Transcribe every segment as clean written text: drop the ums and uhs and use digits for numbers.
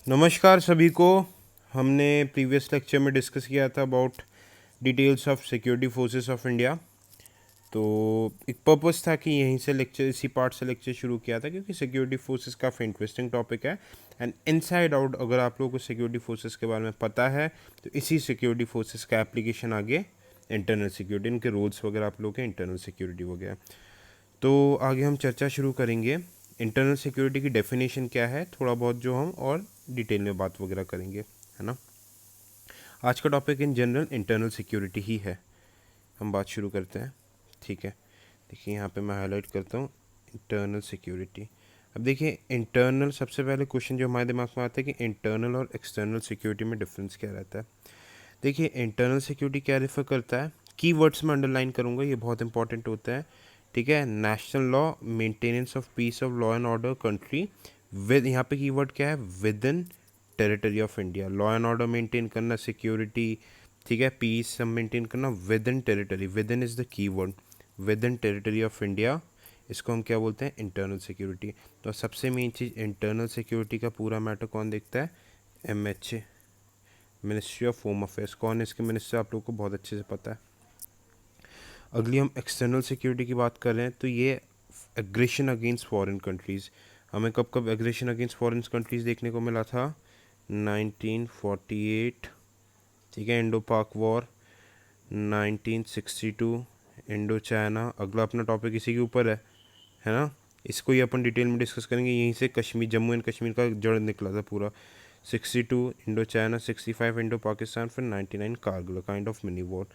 नमस्कार सभी को। हमने प्रीवियस लेक्चर में डिस्कस किया था about details of security forces of India. तो एक पर्पस था कि यहीं से लेक्चर, इसी पार्ट से लेक्चर शुरू किया था, क्योंकि सिक्योरिटी फोर्सेस काफ़ी इंटरेस्टिंग टॉपिक है। एंड इनसाइड आउट अगर आप लोगों को सिक्योरिटी फोर्सेस के बारे में पता है तो इसी सिक्योरिटी फोर्सेस का एप्लीकेशन आगे इंटरनल सिक्योरिटी, इनके रोल्स वगैरह आप लोगों के इंटरनल सिक्योरिटी वगैरह। तो आगे हम चर्चा शुरू करेंगे। इंटरनल सिक्योरिटी की डेफिनेशन क्या है, थोड़ा बहुत जो हम और डिटेल में बात वगैरह करेंगे, है ना। आज का topic in general internal security ही है। हम बात शुरू करते हैं, ठीक है। देखिए यहाँ पे मैं हाईलाइट करता हूँ इंटरनल सिक्योरिटी। अब देखिए इंटरनल, सबसे पहले क्वेश्चन जो हमारे दिमाग में आता है कि इंटरनल और एक्सटर्नल सिक्योरिटी में डिफरेंस क्या रहता है। देखिए इंटरनल सिक्योरिटी क्या रेफर करता है, कीवर्ड्स में अंडरलाइन करूँगा, ये बहुत इंपॉर्टेंट होता है, ठीक है। National law, maintenance of peace of law and order country with, यहाँ पे कीवर्ड क्या है, with in territory of India. Law and order maintain करना, सिक्योरिटी, ठीक है, पीस सब मेंटेन करना with in territory. With in is the keyword, with in territory of India, इसको हम क्या बोलते हैं, इंटरनल सिक्योरिटी। तो सबसे मेन चीज़ इंटरनल सिक्योरिटी का पूरा मैटर कौन देखता है, MHA, ministry of home affairs. कौन है इसके मिनिस्टर, आप लोगों को बहुत अच्छे से पता है। अगली हम एक्सटर्नल सिक्योरिटी की बात कर रहे हैं, तो ये एग्रेशन अगेंस्ट फॉरेन कंट्रीज़। हमें कब कब एग्रेशन अगेंस्ट फॉरेन कंट्रीज़ देखने को मिला था, 1948, ठीक है, इंडो पाक वॉर, 1962 इंडो चाइना। अगला अपना टॉपिक इसी के ऊपर है ना। इसको ही अपन डिटेल में डिस्कस करेंगे। यहीं से कश्मीर, जम्मू एंड कश्मीर का जड़ निकला था पूरा। 62 इंडो चाइना, 65 इंडो पाकिस्तान, फिर 99 Kargil, kind of mini war.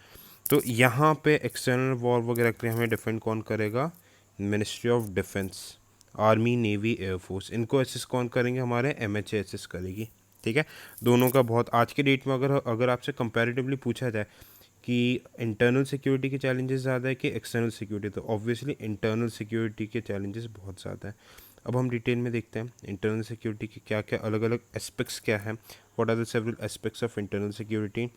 तो यहाँ पे एक्सटर्नल वॉर वगैरह के लिए हमें डिफेंड कौन करेगा, ministry of defence, army, navy, air force. इनको असिस्ट कौन करेंगे, हमारे MHA असिस्ट करेगी, ठीक है। दोनों का बहुत आज के डेट में अगर अगर आपसे कंपैरेटिवली पूछा जाए कि इंटरनल सिक्योरिटी के चैलेंजेस ज़्यादा है कि एक्सटर्नल सिक्योरिटी, तो ऑब्वियसली इंटरनल सिक्योरिटी के चैलेंजेस बहुत ज़्यादा है। अब हम डिटेल में देखते हैं इंटरनल सिक्योरिटी के क्या क्या अलग अलग एस्पेक्ट्स क्या हैं, what are the several aspects of internal security.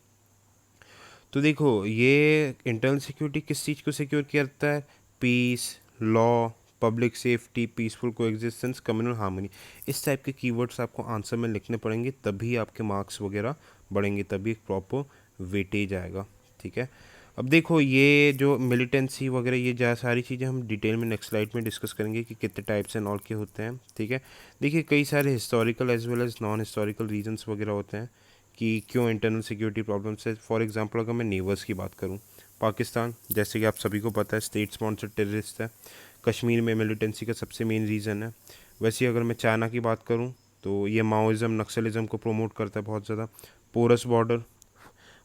तो देखो ये इंटरनल सिक्योरिटी किस चीज़ को सिक्योर करता है, peace, law, public safety, peaceful coexistence, communal harmony. इस टाइप के कीवर्ड्स आपको आंसर में लिखने पड़ेंगे, तभी आपके मार्क्स वगैरह बढ़ेंगे, तभी एक प्रॉपर वेटेज आएगा, ठीक है। अब देखो ये जो मिलिटेंसी वगैरह, ये जा सारी चीज़ें हम डिटेल में नेक्स्ट स्लाइड में डिस्कस करेंगे कि कितने टाइप्स एंड ऑल के होते हैं, ठीक है। देखिए कई सारे historical as well as non historical reasons वगैरह होते हैं कि क्यों इंटरनल सिक्योरिटी प्रॉब्लम्स है। फॉर एग्जांपल अगर मैं नेबर्स की बात करूं, पाकिस्तान जैसे कि आप सभी को पता है स्टेट स्पॉन्सर्ड टेररिस्ट है। कश्मीर में मिलिटेंसी का सबसे मेन रीज़न है। वैसे ही अगर मैं चाइना की बात करूं तो ये माओइज़म, नक्सलिज़म को प्रमोट करता है बहुत ज़्यादा। Porous border,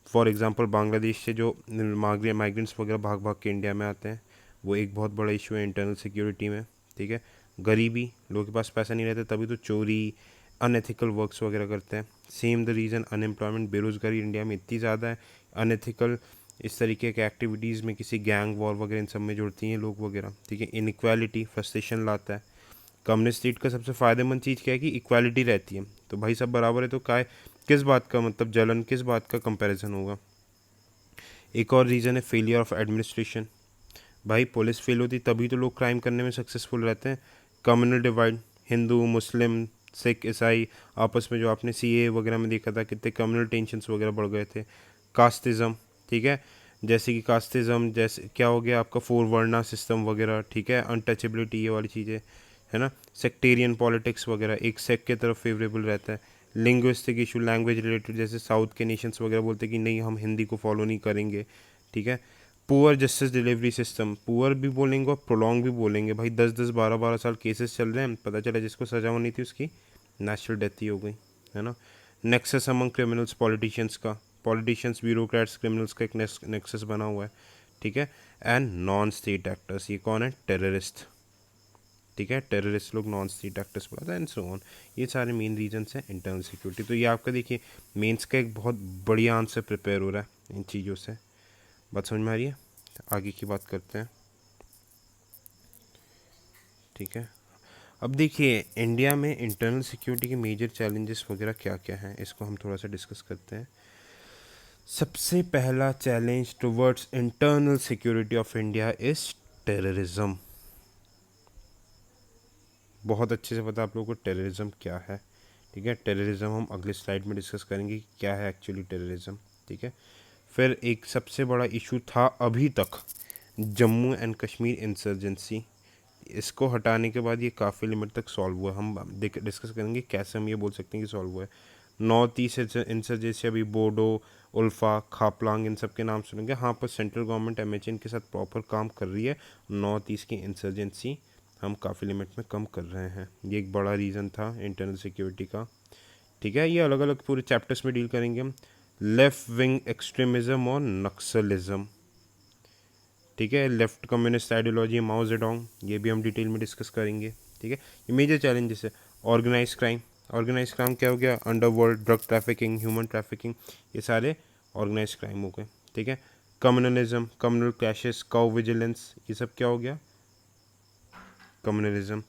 for example Bangladesh से जो माइग्रेंट्स वगैरह भाग भाग के इंडिया में आते हैं, वो एक बहुत बड़ा इशू है इंटरनल सिक्योरिटी में, ठीक है। गरीबी, लोगों के पास पैसा नहीं रहता तभी तो चोरी, अनएथिकल वर्क्स वगैरह करते हैं। सेम द रीज़न अनएम्प्लॉयमेंट, बेरोज़गारी इंडिया में इतनी ज़्यादा है, अनएथिकल इस तरीके के एक्टिविटीज़ में, किसी गैंग वॉर वगैरह इन सब में जुड़ती हैं लोग वगैरह, ठीक है। इनइक्वालिटी फ्रस्ट्रेशन लाता है। कम्युनिस्ट स्टेट का सबसे फ़ायदेमंद चीज़ क्या है कि इक्वालिटी रहती है, तो भाई सब बराबर है, तो काय किस बात का मतलब जलन, किस बात का कंपैरिजन होगा। एक और रीज़न है फेलियर ऑफ एडमिनिस्ट्रेशन। भाई पुलिस फेल होती तभी तो लोग क्राइम करने में सक्सेसफुल रहते हैं। कम्युनल डिवाइड, हिंदू, मुस्लिम, सिख, ईसाई आपस में, जो आपने CA वगैरह में देखा था कितने कम्युनल टेंशन्स वगैरह बढ़ गए थे। कास्टिज़म, ठीक है, जैसे कि कास्टिज़म जैसे क्या हो गया आपका, फोर वर्ना सिस्टम वगैरह, ठीक है, अनटचेबिलिटी, ये वाली चीज़ें, है ना। सेक्टेरियन पॉलिटिक्स वगैरह, एक सेक्ट की तरफ फेवरेबल रहता है। लिंग्विस्टिक इशू, लैंग्वेज रिलेटेड, जैसे साउथ के नेशंस वगैरह बोलते हैं कि नहीं हम हिंदी को फॉलो नहीं करेंगे, ठीक है। Poor justice delivery system, poor भी बोलेंगे और प्रोलॉन्ग भी बोलेंगे। भाई 10-10 12-12 साल केसेस चल रहे हैं, पता चला जिसको सजा होनी थी उसकी नेचुरल डेथ ही हो गई, है ना। नेक्सस अमंग क्रिमिनल्स, पॉलिटिशियंस का, पॉलिटिशियंस, ब्यूरोक्रेट्स, क्रिमिनल्स का एक नेक्सस बना हुआ है, ठीक है। एंड नॉन स्टेट एक्टर्स, ये कौन है, टेररिस्ट, ठीक है, टेररिस्ट लोग नॉन स्टेट एक्टर्स बोला था, एंड सो ऑन। ये सारे मेन रीजंस हैं इंटरनल सिक्योरिटी। तो ये आपका देखिए मेंस का एक बहुत बढ़िया आंसर प्रिपेयर हो रहा है इन चीज़ों से। बात समझ में आ रही है, आगे की बात करते हैं, ठीक है। अब देखिए इंडिया में इंटरनल सिक्योरिटी के मेजर चैलेंजेस वगैरह क्या क्या हैं, इसको हम थोड़ा सा डिस्कस करते हैं। सबसे पहला challenge towards internal security of India is terrorism. बहुत अच्छे से पता आप लोगों को टेररिज्म क्या है, ठीक है। टेररिज्म हम अगले स्लाइड में डिस्कस करेंगे कि क्या है एक्चुअली टेररिज्म, ठीक है। फिर एक सबसे बड़ा इशू था अभी तक जम्मू एंड कश्मीर इंसर्जेंसी, इसको हटाने के बाद ये काफ़ी लिमिट तक सॉल्व हुआ है। हम डिस्कस करेंगे कैसे हम ये बोल सकते हैं कि सॉल्व हुआ है। नॉर्थ ईस्ट इंसर्जेंसी अभी बोडो, उल्फा, खापलांग इन सब के नाम सुनेंगे। हाँ, पर सेंट्रल गवर्नमेंट एमएचएन के साथ प्रॉपर काम कर रही है। नॉर्थ ईस्ट की इंसर्जेंसी हम काफ़ी लिमिट में कम कर रहे हैं, ये एक बड़ा रीज़न था इंटरनल सिक्योरिटी का, ठीक है। ये अलग अलग पूरे चैप्टर्स में डील करेंगे हम। लेफ्ट विंग एक्सट्रीमिज़म और नक्सलिज्म, ठीक है। लेफ्ट कम्युनिस्ट आइडियोलॉजी, माओ जेडोंग, ये भी हम डिटेल में डिस्कस करेंगे, ठीक है। ये मेजर चैलेंजेस है। ऑर्गेनाइज क्राइम, ऑर्गेनाइज क्राइम क्या हो गया, underworld, drug trafficking, human trafficking, ये सारे ऑर्गेनाइज क्राइम हो गए, ठीक है। Communalism, communal clashes, cow vigilance, ये सब क्या हो गया, कम्युनलिज्म।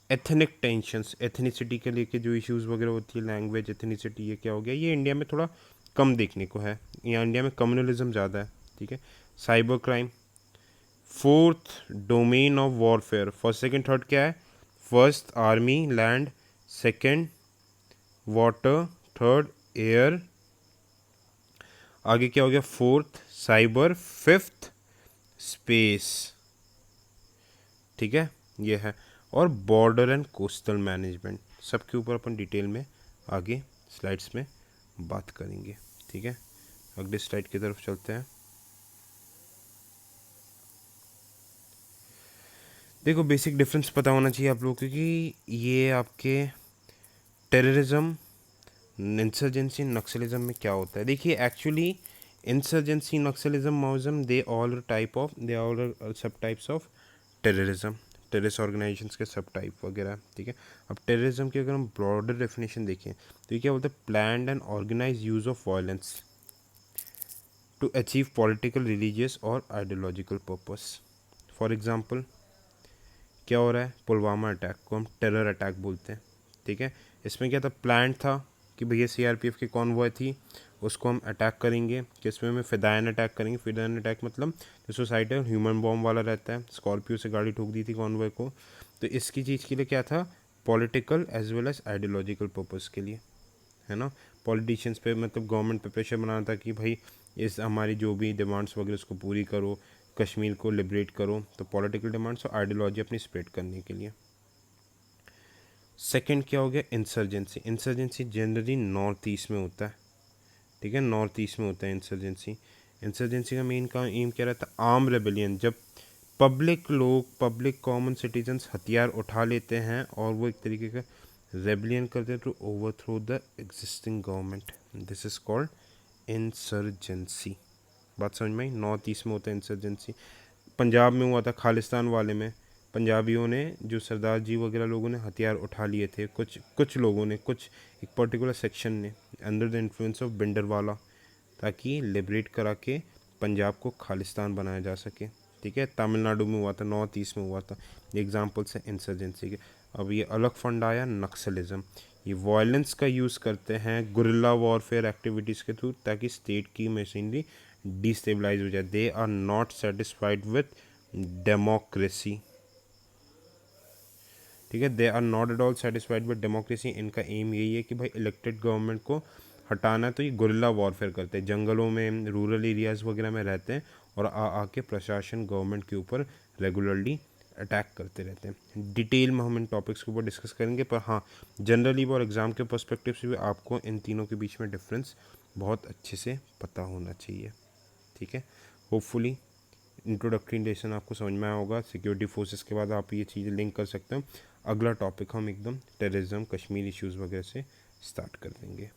एथनिक टेंशंस, एथनिसिटी के लेके जो इश्यूज वगैरह होती है, लैंग्वेज, एथनिसिटी, ये क्या हो गया, ये इंडिया में थोड़ा कम देखने को है, यहाँ इंडिया में कम्युनलिज्म ज़्यादा है, ठीक है। Cyber crime, fourth domain of warfare, first second third क्या है, first army land, second water, third air, आगे क्या हो गया, फोर्थ साइबर, फिफ्थ स्पेस, ठीक है, ये है। और बॉर्डर एंड कोस्टल मैनेजमेंट, सबके ऊपर अपन डिटेल में आगे स्लाइड्स में बात करेंगे, ठीक है। अगले स्लाइड की तरफ चलते हैं। देखो, बेसिक डिफरेंस पता होना चाहिए आप लोगों को कि ये आपके टेररिज्म, इंसर्जेंसी, नक्सलिज्म में क्या होता है। देखिए, actually insurgency, naxalism, Maoism, they all सब types of terrorism, terrorist organisations के सब टाइप वगैरह, ठीक है। अब टेररिज्म की अगर हम ब्रॉडर डेफिनेशन देखें तो ये क्या बोलते हैं, planned and organise use of violence to achieve political, religious और आइडियोलॉजिकल पर्पस। फॉर एग्जाम्पल क्या हो रहा है, पुलवामा अटैक को हम टेरर अटैक बोलते हैं, ठीक है। इसमें क्या था, प्लान था कि भैया सीआरपीएफ की कॉन्वॉय थी, उसको हम अटैक करेंगे, किसमें में फिदायन अटैक करेंगे। फिदायन अटैक मतलब जो सोसाइटी है ह्यूमन बॉम्ब वाला रहता है, स्कॉर्पियो से गाड़ी ठोक दी थी कॉन्वॉय को। तो इसकी चीज़ के लिए क्या था, political as well as ideological purpose के लिए, है ना। पॉलिटिशियंस पे मतलब गवर्नमेंट पे प्रेशर बनाना था कि भाई इस हमारी जो भी डिमांड्स वगैरह उसको पूरी करो, कश्मीर को लिबरेट करो, तो पॉलिटिकल डिमांड्स और आइडियोलॉजी अपनी स्प्रेड करने के लिए। सेकंड क्या हो गया, insurgency. Insurgency generally north east में होता है, ठीक है, नॉर्थ ईस्ट में होता है इंसर्जेंसी। इंसर्जेंसी का मेन का एम क्या रहता है, आर्म रेबेलियन, जब पब्लिक लोग, पब्लिक कॉमन सिटीजन्स हथियार उठा लेते हैं और वो एक तरीके का रेबेलियन करते हैं to overthrow the existing government, this is called insurgency. बात समझ में आई, नॉर्थ ईस्ट में होता है इंसर्जेंसी। पंजाब में हुआ था, खालिस्तान वाले में पंजाबियों ने, जो सरदार जी वगैरह लोगों ने हथियार उठा लिए थे, कुछ कुछ लोगों ने, कुछ एक पर्टिकुलर सेक्शन ने, under the influence of Bhindranwale, ताकि लिबरेट करा के पंजाब को खालिस्तान बनाया जा सके, ठीक है। तमिलनाडु में हुआ था, नॉर्थ ईस्ट में हुआ था, ये एग्जाम्पल्स हैं इंसर्जेंसी के। अब ये अलग फंड आया नक्सलिज्म, ये वायलेंस का यूज़ करते हैं गुरिल्ला वॉरफेयर एक्टिविटीज़ के थ्रू, ताकि स्टेट की मशीनरी डिस्टेबलाइज हो जाए। They are not satisfied with democracy, ठीक है, they are not at all satisfied with democracy. इनका एम यही है कि भाई इलेक्टेड गवर्नमेंट को हटाना है, तो ये गुरिल्ला वॉरफेयर करते हैं, जंगलों में, रूरल एरियाज़ वगैरह में रहते हैं और आके प्रशासन गवर्नमेंट के ऊपर रेगुलरली अटैक करते रहते हैं। डिटेल में हम इन टॉपिक्स के ऊपर डिस्कस करेंगे, पर हाँ, जनरली और एग्ज़ाम के पर्सपेक्टिव से भी आपको इन तीनों के बीच में डिफरेंस बहुत अच्छे से पता होना चाहिए, ठीक है। होपफुली इंट्रोडक्टरी लेसन आपको समझ में आया होगा। सिक्योरिटी फोर्सेस के बाद आप ये चीज़ें लिंक कर सकते हो। अगला टॉपिक हम एकदम टेररिज्म, कश्मीर इश्यूज़ वगैरह से स्टार्ट कर देंगे।